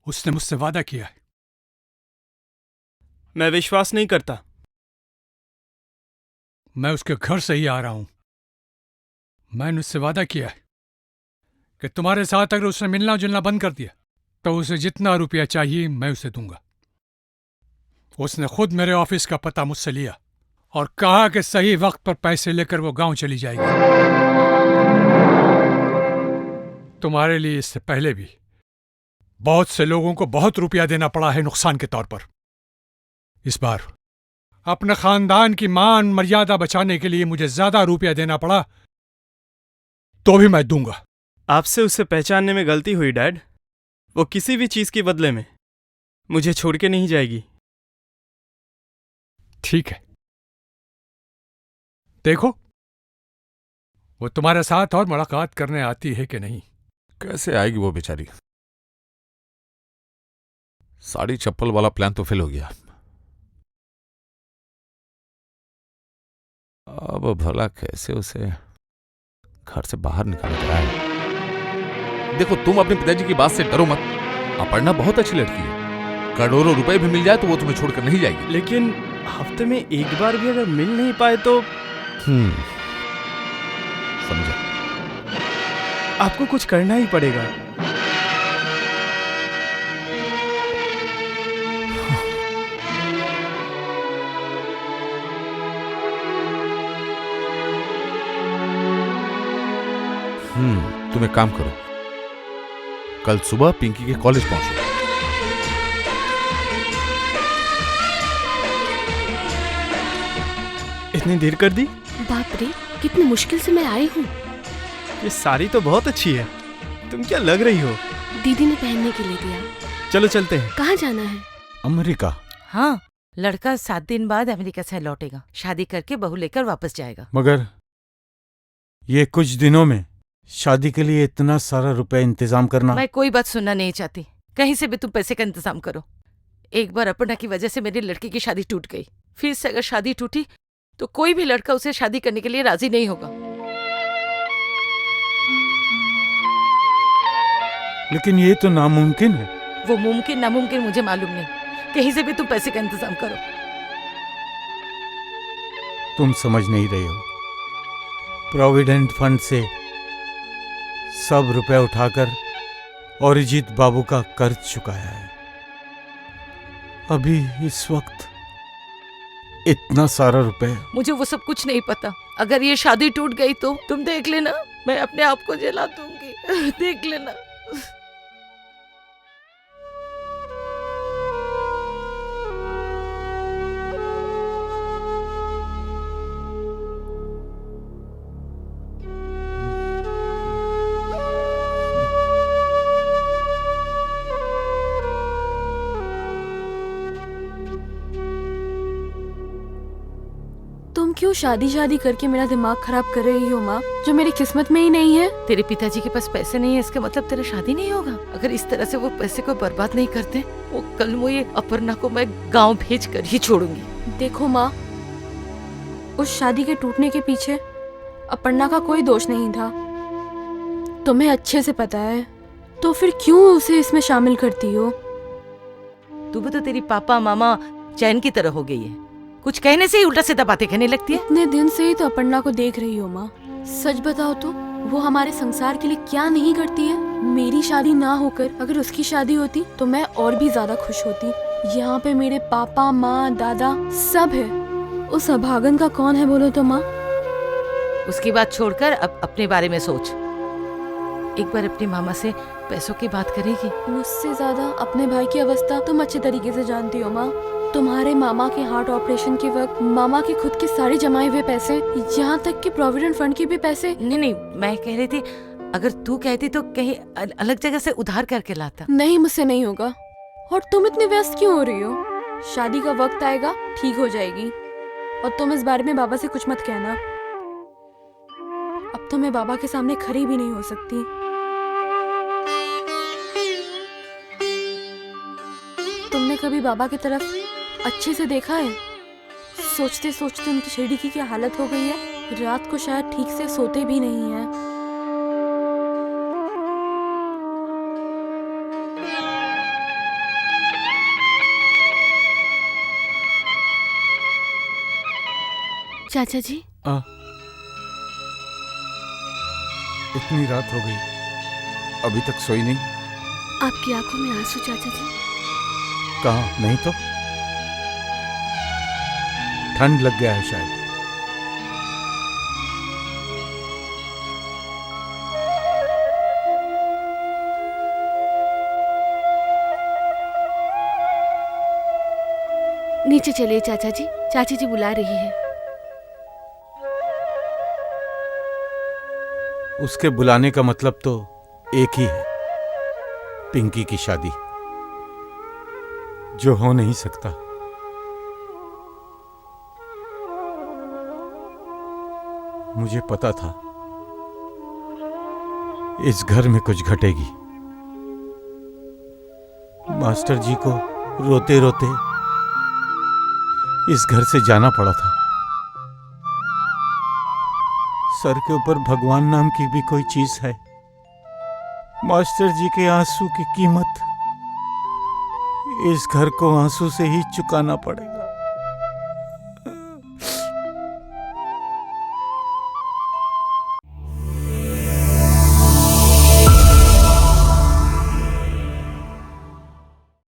उसने मुझसे वादा किया है। मैं विश्वास नहीं करता। मैं उसके घर से ही आ रहा हूं। मैंने उससे वादा किया है कि तुम्हारे साथ अगर उसने मिलना जुलना बंद कर दिया तो उसे जितना रुपया चाहिए मैं उसे दूंगा। उसने खुद मेरे ऑफिस का पता मुझसे लिया और कहा कि सही वक्त पर पैसे लेकर वो गांव चली जाएगी। तुम्हारे लिए इससे पहले भी बहुत से लोगों को बहुत रुपया देना पड़ा है नुकसान के तौर पर। इस बार अपने खानदान की मान मर्यादा बचाने के लिए मुझे ज्यादा रुपया देना पड़ा तो भी मैं दूंगा। आपसे उसे पहचानने में गलती हुई डैड। वो किसी भी चीज के बदले में मुझे छोड़ के नहीं जाएगी। ठीक है, देखो वो तुम्हारे साथ और मुलाकात करने आती है कि नहीं। कैसे आएगी वो बेचारी? साड़ी चप्पल वाला प्लान तो फेल हो गया। अब भला कैसे उसे घर से बाहर निकाल कर आए? देखो, तुम अपने पिताजी की बात से डरो मत। अपर्णा बहुत अच्छी लड़की है। करोड़ों रुपए भी मिल जाए तो वो तुम्हें छोड़कर नहीं जाएगी। लेकिन हफ्ते में एक बार भी अगर मिल नहीं पाए तो समझा। आपको कुछ करना ही पड़ेगा। तुम एक काम करो, कल सुबह पिंकी के कॉलेज पहुंचो। इतनी देर कर दी? बाप रे, कितनी मुश्किल से मैं आई हूँ। ये साड़ी तो बहुत अच्छी है। तुम क्या लग रही हो? दीदी ने पहनने के लिए दिया। चलो चलते हैं। कहाँ जाना है? अमेरिका। हाँ, लड़का 7 दिन बाद अमेरिका से लौटेगा। शादी करके बहू लेकर वापस जाएगा। मगर ये कुछ दिनों में शादी के लिए इतना सारा रुपए इंतजाम करना। मैं कोई बात सुनना नहीं चाहती। कहीं से भी तुम पैसे का इंतजाम करो। एक बार अपर्णा की वजह से मेरी लड़की की शादी टूट गई। फिर से अगर शादी टूटी तो कोई भी लड़का उसे शादी करने के लिए राजी नहीं होगा। लेकिन ये तो नामुमकिन है। वो मुमकिन नामुमकिन मुझे मालूम नहीं। कहीं से भी तुम पैसे का इंतजाम करो। तुम समझ नहीं रही हो। प्रोविडेंट फंड से सब रुपए उठाकर अरिजीत बाबू का कर्ज चुकाया है। अभी इस वक्त इतना सारा रुपए। मुझे वो सब कुछ नहीं पता। अगर ये शादी टूट गई तो तुम देख लेना, मैं अपने आप को जला दूंगी। देख लेना। तुम क्यों शादी करके मेरा दिमाग खराब कर रही हो माँ, जो मेरी किस्मत में ही नहीं है। तेरे पिताजी के पास पैसे नहीं है इसका मतलब तेरा शादी नहीं होगा। अगर इस तरह से वो पैसे को बर्बाद नहीं करते, वो कल मुझे अपर्णा को मैं गांव भेज कर ही छोड़ूंगी। देखो माँ, उस शादी के टूटने के पीछे अपर्णा का कोई दोष नहीं था, तुम्हें अच्छे से पता है। तो फिर क्यों उसे इसमें शामिल करती हो? तू भी तो तेरी पापा मामा चैन की तरह हो गई है। कुछ कहने से ही उल्टा सीधा बातें कहने लगती है। इतने दिन से ही तो अपर्णा को देख रही हो माँ। सच बताओ तो वो हमारे संसार के लिए क्या नहीं करती है। मेरी शादी ना होकर अगर उसकी शादी होती तो मैं और भी ज्यादा खुश होती। यहाँ पे मेरे पापा माँ दादा सब है। उस अभागन का कौन है बोलो तो माँ? उसकी बात छोड़कर अब अपने बारे में सोच। एक बार अपनी मामा से पैसों की बात करेगी। मुझसे ज्यादा अपने भाई की अवस्था तुम अच्छे तरीके से जानती हो माँ। तुम्हारे मामा के हार्ट ऑपरेशन के वक्त मामा के खुद के सारे जमाए हुए पैसे, यहाँ तक कि प्रोविडेंट फंड के भी पैसे। नहीं, मैं कह रही थी अगर तू कहती तो कहीं अलग जगह से उधार करके लाता। नहीं, मुझसे नहीं होगा। और तुम इतने व्यस्त क्यों हो रही हो? शादी का वक्त आएगा, ठीक हो जाएगी। और तुम इस बारे में बाबा से कुछ मत कहना। अब तो मैं बाबा के सामने खड़ी भी नहीं हो सकती। तुमने कभी बाबा की तरफ अच्छे से देखा है? सोचते सोचते उनकी शरीर की क्या हालत हो गई है। रात को शायद ठीक से सोते भी नहीं है। चाचा जी, इतनी रात हो गई, अभी तक सोई नहीं? आपकी आंखों में आंसू चाचा जी। कहाँ? नहीं तो ठंड लग गया है शायद। नीचे चलिए चाचा जी, चाची जी बुला रही है। उसके बुलाने का मतलब तो एक ही है, पिंकी की शादी, जो हो नहीं सकता। मुझे पता था इस घर में कुछ घटेगी। मास्टर जी को रोते रोते इस घर से जाना पड़ा था। सर के ऊपर भगवान नाम की भी कोई चीज है। मास्टर जी के आंसू की कीमत इस घर को आंसू से ही चुकाना पड़ेगा।